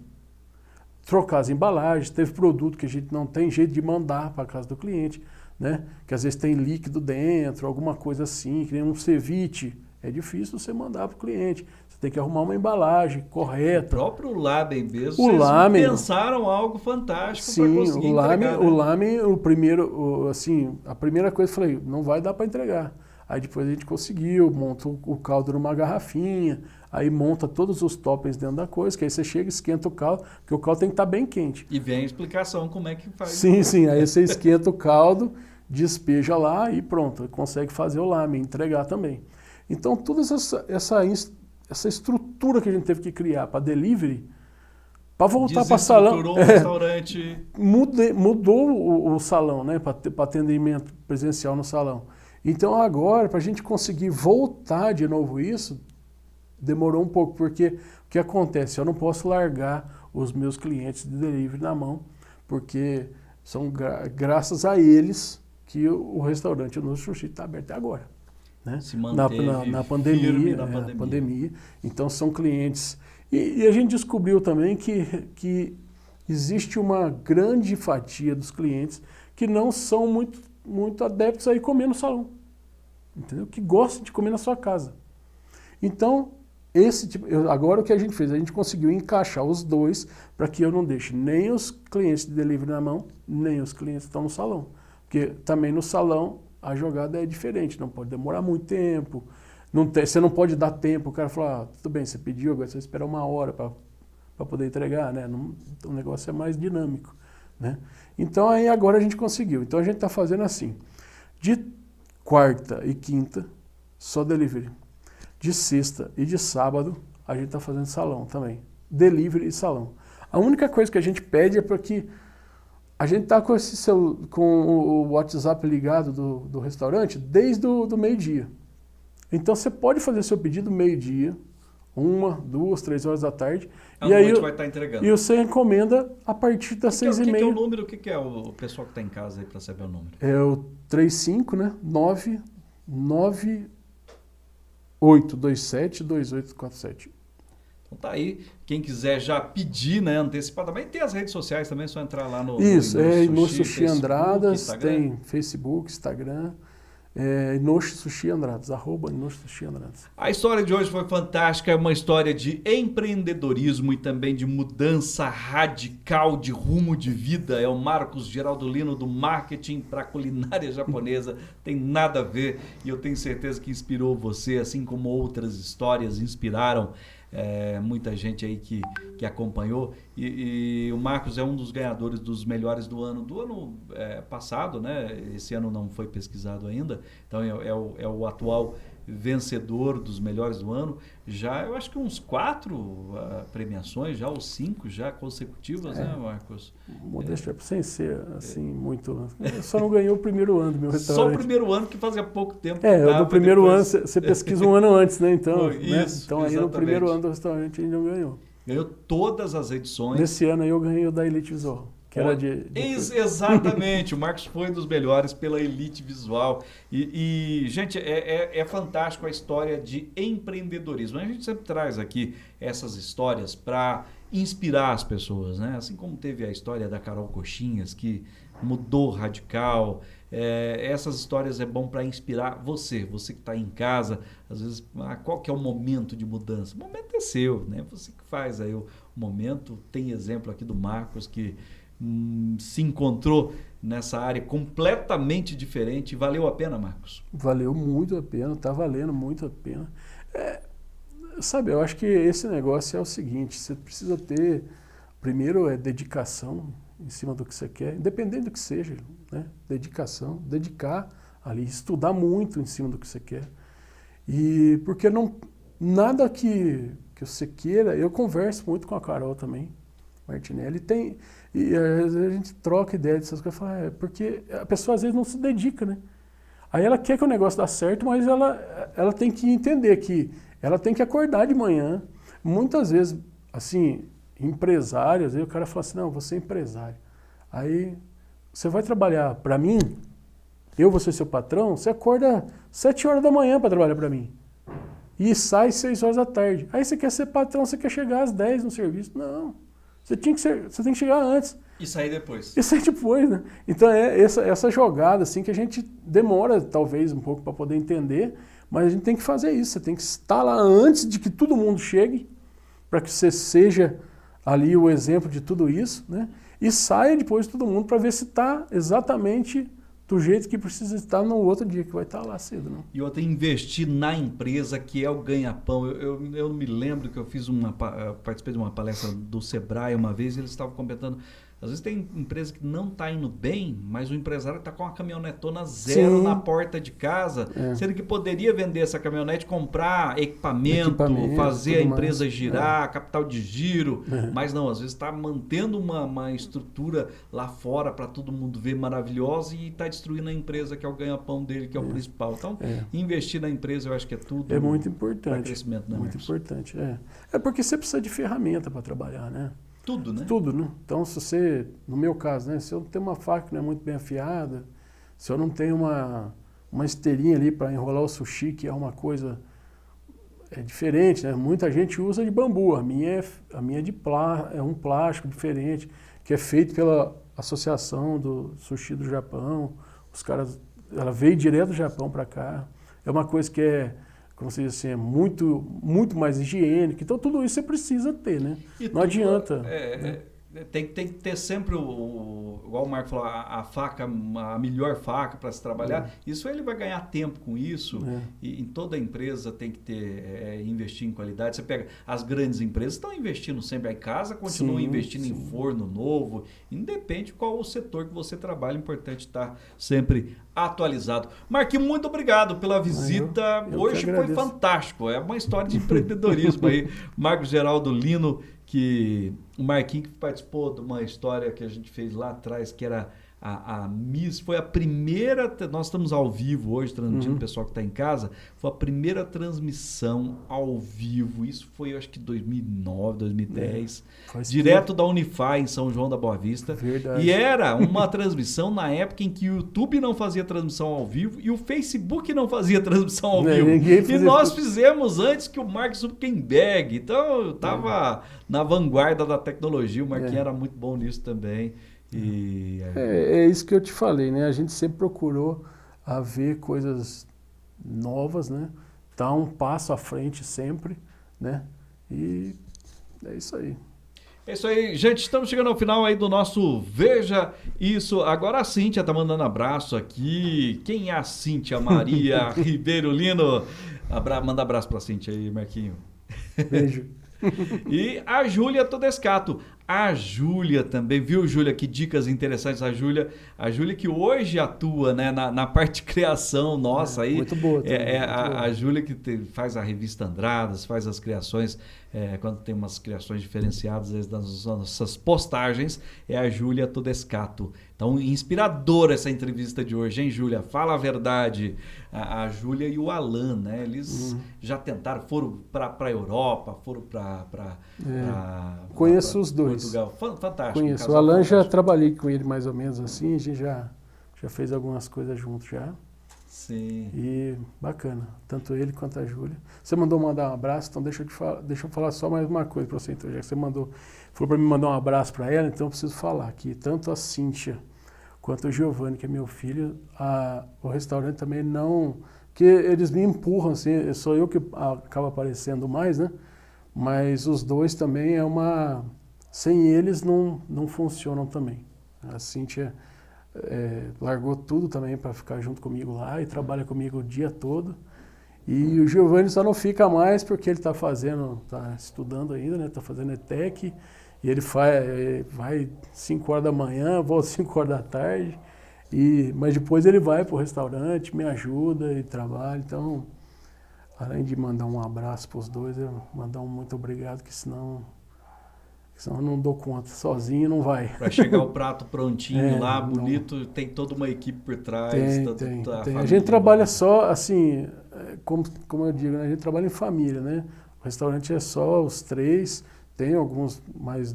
Trocar as embalagens, teve produto que a gente não tem jeito de mandar para a casa do cliente, né? Que às vezes tem líquido dentro, alguma coisa assim, que nem um ceviche. É difícil você mandar para o cliente. Você tem que arrumar uma embalagem correta. O próprio Lamen mesmo, vocês pensaram algo fantástico para conseguir entregar. O Lamen, a primeira coisa eu falei, não vai dar para entregar. Aí depois a gente conseguiu, monta o caldo numa garrafinha, aí monta todos os toppings dentro da coisa, que aí você chega e esquenta o caldo, porque o caldo tem que estar bem quente. E vem a explicação como é que faz. Sim, aí você esquenta o caldo, despeja lá e pronto, consegue fazer o Lamen, entregar também. Então, toda essa estrutura que a gente teve que criar para delivery, para voltar para salão... o restaurante... Mudou o salão, né, para atendimento presencial no salão. Então, agora, para a gente conseguir voltar de novo isso, demorou um pouco, porque o que acontece? Eu não posso largar os meus clientes de delivery na mão, porque são graças a eles que o restaurante no Sushi está aberto agora. Né? Se manteve na pandemia. Então são clientes. E a gente descobriu também que existe uma grande fatia dos clientes que não são muito adeptos a ir comer no salão. Entendeu? Que gostam de comer na sua casa. Então, agora o que a gente fez? A gente conseguiu encaixar os dois para que eu não deixe nem os clientes de delivery na mão, nem os clientes que estão no salão. Porque também no salão a jogada é diferente, não pode demorar muito tempo, você não pode dar tempo, o cara fala, tudo bem, você pediu, agora você vai esperar 1 hora para poder entregar, né? O negócio é mais dinâmico, né? Então aí agora a gente conseguiu, então a gente está fazendo assim, de quarta e quinta, só delivery, de sexta e de sábado, a gente está fazendo salão também, delivery e salão. A única coisa que a gente pede é para que a gente está com o WhatsApp ligado do restaurante desde o meio-dia. Então você pode fazer seu pedido meio-dia, 1, 2, 3 horas da tarde. E aí vai estar entregando. E você encomenda a partir das 6h30. O que é o número? O que é o pessoal que está em casa aí para saber o número? É o 35, né? 998272847. Então tá aí, quem quiser já pedir, né, antecipadamente, tem as redes sociais também, é só entrar lá no Inoshi Sushi Andradas, tem Facebook, Instagram, Inoshi Sushi Andradas, @Inoshi Sushi Andradas. A história de hoje foi fantástica, é uma história de empreendedorismo e também de mudança radical de rumo de vida. É o Marcos Geraldo Lino do marketing para culinária japonesa, tem nada a ver e eu tenho certeza que inspirou você, assim como outras histórias inspiraram muita gente aí que acompanhou e o Marcos é um dos ganhadores dos melhores do ano passado, né? Esse ano não foi pesquisado ainda, então é o atual vencedor dos melhores do ano, já eu acho que uns 4 premiações, já ou 5 já consecutivas, né, Marcos? Modéstia, sem ser assim muito... Só não ganhou o primeiro ano do meu restaurante. Só o primeiro ano, que fazia pouco tempo. No primeiro ano, você pesquisa um ano antes, né? Então, isso, então aí no primeiro ano do restaurante ele não ganhou. Ganhou todas as edições. Nesse ano aí eu ganhei o da Elite Visual. Que era Exatamente, o Marcos foi um dos melhores pela Elite Visual. E gente, é fantástico a história de empreendedorismo. A gente sempre traz aqui essas histórias para inspirar as pessoas, né? Assim como teve a história da Carol Coxinhas, que mudou radical. Essas histórias é bom para inspirar você que está em casa. Às vezes, qual que é o momento de mudança? O momento é seu, né? Você que faz aí o momento. Tem exemplo aqui do Marcos que se encontrou nessa área completamente diferente. Valeu a pena, Marcos? Valeu muito a pena, está valendo muito a pena. Sabe, eu acho que esse negócio é o seguinte, você precisa ter, primeiro dedicação em cima do que você quer, independente do que seja, né? Dedicação, dedicar ali, estudar muito em cima do que você quer. E porque nada que você queira, eu converso muito com a Carol também, Martinelli, e às vezes a gente troca ideia dessas coisas, fala, porque a pessoa às vezes não se dedica, né? Aí ela quer que o negócio dê certo, mas ela tem que entender que ela tem que acordar de manhã. Muitas vezes, assim, empresários, aí o cara fala assim, não, você é empresário. Aí você vai trabalhar para mim, eu vou ser seu patrão, você acorda 7 horas da manhã para trabalhar para mim. E sai 6 horas da tarde. Aí você quer ser patrão, você quer chegar às 10 no serviço. Não, você tem que chegar antes. E sair depois. E sair depois, né? Então é essa jogada assim que a gente demora talvez um pouco para poder entender, mas a gente tem que fazer isso. Você tem que estar lá antes de que todo mundo chegue, para que você seja ali o exemplo de tudo isso, né? E saia depois de todo mundo para ver se está exatamente do jeito que precisa estar no outro dia, que vai estar lá cedo. Não? E outra, investir na empresa, que é o ganha-pão. Eu me lembro que eu participei de uma palestra do Sebrae uma vez e eles estavam comentando. Às vezes tem empresa que não está indo bem, mas o empresário está com uma caminhonetona zero Sim. na porta de casa, sendo que poderia vender essa caminhonete, comprar equipamento fazer a empresa mais girar, capital de giro, mas não, às vezes está mantendo uma estrutura lá fora para todo mundo ver maravilhosa e está destruindo a empresa, que é o ganha-pão dele, que é o principal. Então, investir na empresa eu acho que é tudo. É muito importante. Crescimento, né, muito importante. É porque você precisa de ferramenta para trabalhar, né? Tudo, né? Tudo, né? Então, se você, no meu caso, né? Se eu tenho uma faca que não é muito bem afiada, se eu não tenho uma esteirinha ali para enrolar o sushi, que é uma coisa diferente, né? Muita gente usa de bambu, a minha é de é um plástico diferente, que é feito pela Associação do Sushi do Japão. Os caras, ela veio direto do Japão para cá. É uma coisa que como se diz assim, é muito, muito mais higiênico. Então, tudo isso você precisa ter, né? Não adianta. Né? Tem que ter sempre, igual o Marco falou, a faca, a melhor faca para se trabalhar. Isso ele vai ganhar tempo com isso. E em toda empresa tem que ter, investir em qualidade. Você pega, as grandes empresas estão investindo sempre. A casa continua investindo em forno novo. Independe qual o setor que você trabalha, é importante estar sempre atualizado. Marquinhos, muito obrigado pela visita. Hoje foi fantástico. É uma história de empreendedorismo aí. Marcos Geraldo Lino, que o Marquinhos que participou de uma história que a gente fez lá atrás, que era a Miss, foi a primeira, nós estamos ao vivo hoje, transmitindo o pessoal que está em casa, foi a primeira transmissão ao vivo, isso foi, eu acho que 2009, 2010, direto da Unify, em São João da Boa Vista. Verdade. E era uma transmissão na época em que o YouTube não fazia transmissão ao vivo e o Facebook não fazia transmissão ao vivo. E nós fizemos antes que o Mark Zuckerberg, então eu estava na vanguarda da tecnologia, o Marquinhos era muito bom nisso também. E é isso que eu te falei, né? A gente sempre procurou ver coisas novas, né? Dar um passo à frente sempre, né? E é isso aí. É isso aí, gente, estamos chegando ao final aí do nosso Veja Isso. Agora a Cíntia tá mandando abraço aqui. Quem é a Cíntia Maria Ribeiro Lino? Manda abraço pra Cíntia aí, Marquinho. Beijo. E a Júlia Todescato. A Júlia também, viu, Júlia? Que dicas interessantes. A Júlia que hoje atua, né, na parte de criação nossa aí. Muito boa. A Júlia que faz a revista Andradas, faz as criações, quando tem umas criações diferenciadas das nossas postagens, é a Júlia Todescato. Então, inspiradora essa entrevista de hoje, hein, Júlia? Fala a verdade. A Júlia e o Alan, né? Eles já tentaram, foram para a Europa, foram para conheço os dois. Portugal. Fantástico. Conheço. O Alan já trabalhei com ele mais ou menos assim, a gente já fez algumas coisas juntos já. Sim. E bacana, tanto ele quanto a Júlia. Você mandou mandar um abraço, então deixa eu falar só mais uma coisa para você, então, já que você falou para mim mandar um abraço para ela, então eu preciso falar que tanto a Cíntia quanto o Giovanni, que é meu filho, o restaurante também não... que eles me empurram, assim, sou eu que acaba aparecendo mais, né? Mas os dois também sem eles não funcionam também. A Cíntia largou tudo também para ficar junto comigo lá e trabalha comigo o dia todo. E o Giovanni só não fica mais porque ele está estudando ainda, né? Está fazendo ETEC, e ele vai 5 horas da manhã, volta 5 horas da tarde, mas depois ele vai para o restaurante, me ajuda e trabalha. Então, além de mandar um abraço para os dois, eu mandar um muito obrigado, que senão eu não dou conta, sozinho não vai. Para chegar o prato prontinho lá, bonito, tem toda uma equipe por trás. Tem. A gente trabalha só, assim, como eu digo, né? A gente trabalha em família, né? O restaurante é só os 3, tem alguns mais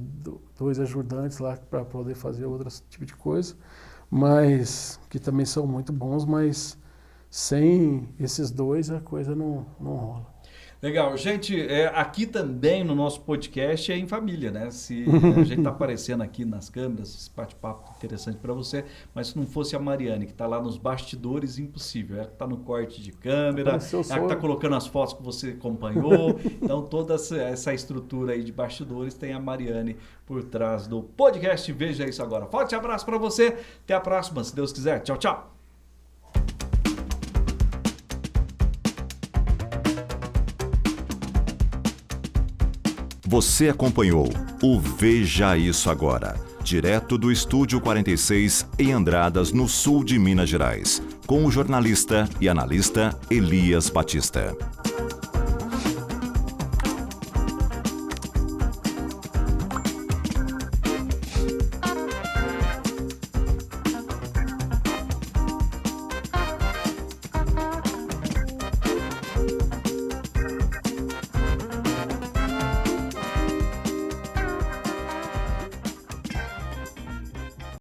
2 ajudantes lá para poder fazer outros tipos de coisa, mas que também são muito bons, mas sem esses 2 a coisa não rola. Legal. Gente, aqui também no nosso podcast é em família, né? Se a gente está aparecendo aqui nas câmeras, esse bate-papo interessante para você, mas se não fosse a Mariane, que está lá nos bastidores, impossível. Ela que está no corte de câmera, ela que está colocando as fotos que você acompanhou. Então, toda essa estrutura aí de bastidores tem a Mariane por trás do podcast Veja Isso Agora. Forte abraço para você. Até a próxima, se Deus quiser. Tchau, tchau. Você acompanhou o Veja Isso Agora, direto do Estúdio 46 em Andradas, no sul de Minas Gerais, com o jornalista e analista Elias Batista.